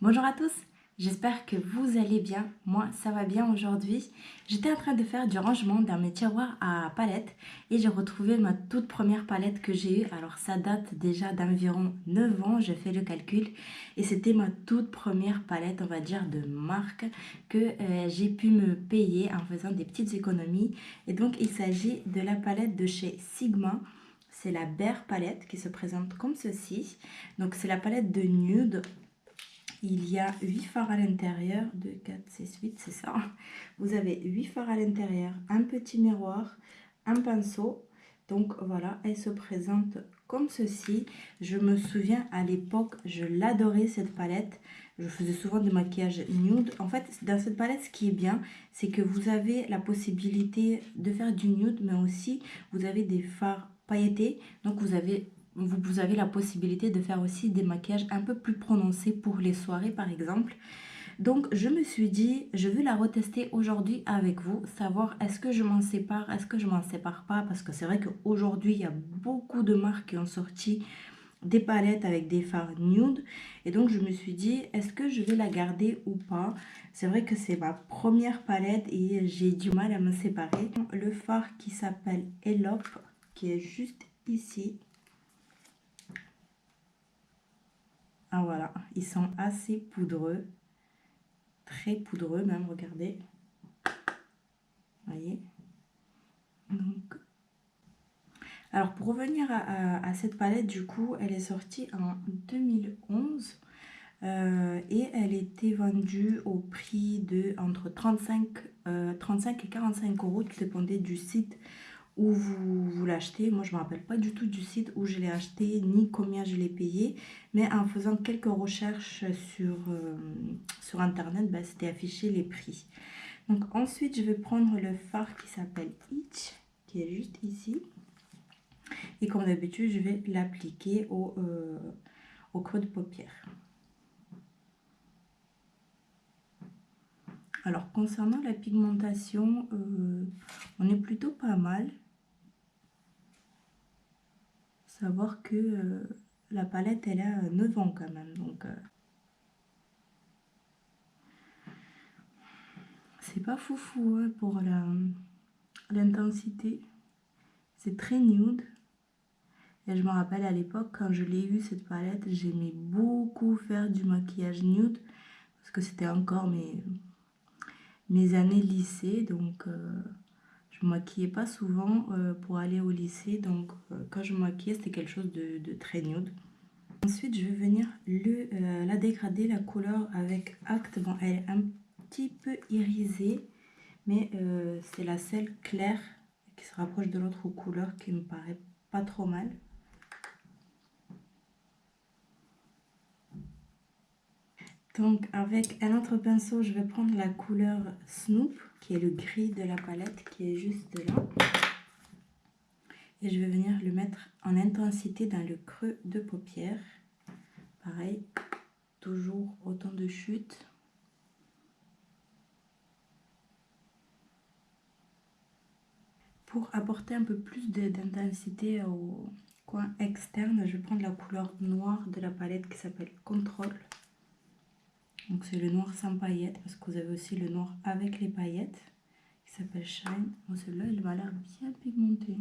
Bonjour à tous, j'espère que vous allez bien. Moi, ça va bien aujourd'hui. J'étais en train de faire du rangement dans mes tiroirs à palettes et j'ai retrouvé ma toute première palette que j'ai eue. Alors, ça date déjà d'environ 9 ans, je fais le calcul. Et c'était ma toute première palette, on va dire, de marque que j'ai pu me payer en faisant des petites économies. Et donc, il s'agit de la palette de chez Sigma. C'est la Bear palette qui se présente comme ceci. Donc, c'est la palette de nude. Il y a 8 fards à l'intérieur, 2, 4, 6, 8, c'est ça. Vous avez 8 fards à l'intérieur, un petit miroir, un pinceau. Donc voilà, elle se présente comme ceci. Je me souviens à l'époque, je l'adorais cette palette. Je faisais souvent du maquillage nude. En fait, dans cette palette, ce qui est bien, c'est que vous avez la possibilité de faire du nude, mais aussi vous avez des fards pailletés. Donc vous avez la possibilité de faire aussi des maquillages un peu plus prononcés pour les soirées par exemple. Donc je me suis dit, je vais la retester aujourd'hui avec vous, savoir est-ce que je m'en sépare, est-ce que je m'en sépare pas, parce que c'est vrai qu'aujourd'hui il y a beaucoup de marques qui ont sorti des palettes avec des fards nude, et donc je me suis dit, est-ce que je vais la garder ou pas. C'est vrai que c'est ma première palette et j'ai du mal à me séparer. Le fard qui s'appelle Elope, qui est juste ici. Ah voilà, ils sont assez poudreux, très poudreux même, regardez. Voyez. Donc, alors pour revenir à cette palette, du coup, elle est sortie en 2011 et elle était vendue au prix de entre 35 et 45 euros, tout dépendait du site où vous l'achetez. Moi, je ne me rappelle pas du tout du site où je l'ai acheté, ni combien je l'ai payé. Mais en faisant quelques recherches sur Internet, bah, c'était affiché les prix. Donc ensuite, je vais prendre le fard qui s'appelle Itch, qui est juste ici. Et comme d'habitude, je vais l'appliquer au creux de paupière. Alors, concernant la pigmentation, on est plutôt pas mal. Savoir que la palette, elle a 9 ans quand même. Donc, c'est pas foufou hein, pour l'intensité. C'est très nude. Et je me rappelle à l'époque, quand je l'ai eu cette palette, j'aimais beaucoup faire du maquillage nude. Parce que c'était encore mes années lycée. Donc, je me maquillais pas souvent pour aller au lycée. Donc, quand je me maquillais, c'était quelque chose de très nude. Ensuite, je vais venir la dégrader, la couleur avec Act. Bon, elle est un petit peu irisée. Mais c'est la seule claire qui se rapproche de l'autre couleur qui me paraît pas trop mal. Donc avec un autre pinceau, je vais prendre la couleur Snoop, qui est le gris de la palette, qui est juste là. Et je vais venir le mettre en intensité dans le creux de paupière. Pareil, toujours autant de chutes. Pour apporter un peu plus d'intensité au coin externe, je vais prendre la couleur noire de la palette qui s'appelle Control. Donc c'est le noir sans paillettes, parce que vous avez aussi le noir avec les paillettes qui s'appelle Shine. Bon, celui-là, il m'a l'air bien pigmenté.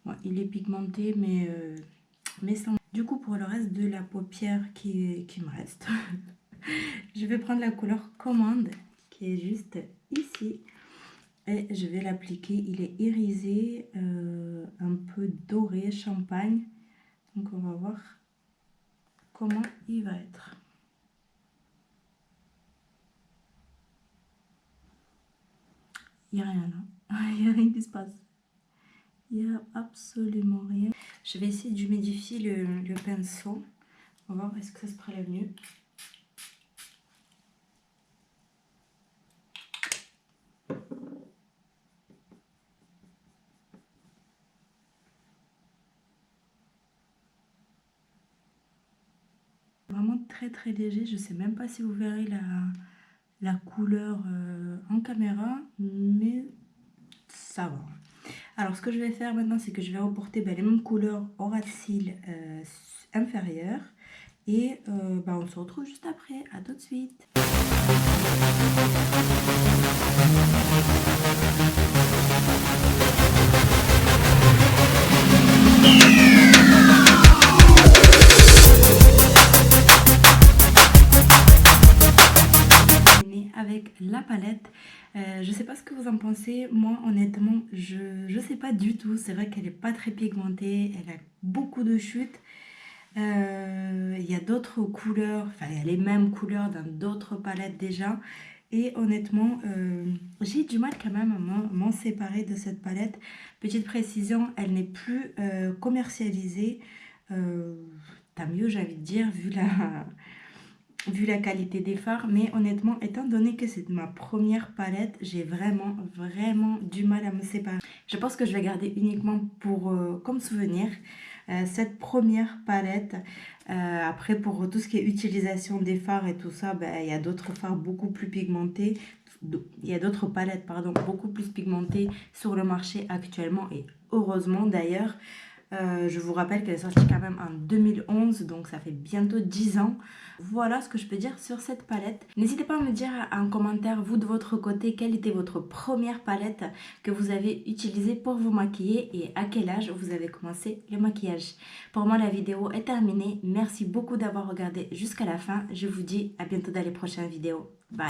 Bon, il est pigmenté, mais sans... Du coup, pour le reste de la paupière qui me reste, je vais prendre la couleur Commande, qui est juste ici. Et je vais l'appliquer. Il est irisé, un peu doré, champagne. Donc on va voir comment il va être. Il n'y a rien là. Il n'y a rien qui se passe. Il n'y a absolument rien. Je vais essayer d'humidifier le pinceau. On va voir est-ce que ça se prélève mieux. Vraiment très très léger. Je ne sais même pas si vous verrez la couleur en caméra, mais ça va. Alors, ce que je vais faire maintenant, c'est que je vais reporter les mêmes couleurs au ras de cils inférieur. Et on se retrouve juste après. À tout de suite. Avec la palette, je sais pas ce que vous en pensez. Moi honnêtement je sais pas du tout. C'est vrai qu'elle est pas très pigmentée, elle a beaucoup de chutes. Il y a d'autres couleurs, enfin il y a les mêmes couleurs dans d'autres palettes déjà, et honnêtement j'ai du mal quand même à m'en séparer de cette palette. Petite précision, elle n'est plus commercialisée, tant mieux j'ai envie de dire vu la qualité des fards, mais honnêtement, étant donné que c'est ma première palette, j'ai vraiment du mal à me séparer. Je pense que je vais garder uniquement pour comme souvenir cette première palette. Après, pour tout ce qui est utilisation des fards et tout ça, il y a d'autres fards beaucoup plus pigmentés. Il y a d'autres palettes, pardon, beaucoup plus pigmentées sur le marché actuellement, et heureusement d'ailleurs. Je vous rappelle qu'elle est sortie quand même en 2011, donc ça fait bientôt 10 ans. Voilà ce que je peux dire sur cette palette. N'hésitez pas à me dire en commentaire, vous de votre côté, quelle était votre première palette que vous avez utilisée pour vous maquiller et à quel âge vous avez commencé le maquillage. Pour moi, la vidéo est terminée. Merci beaucoup d'avoir regardé jusqu'à la fin. Je vous dis à bientôt dans les prochaines vidéos. Bye.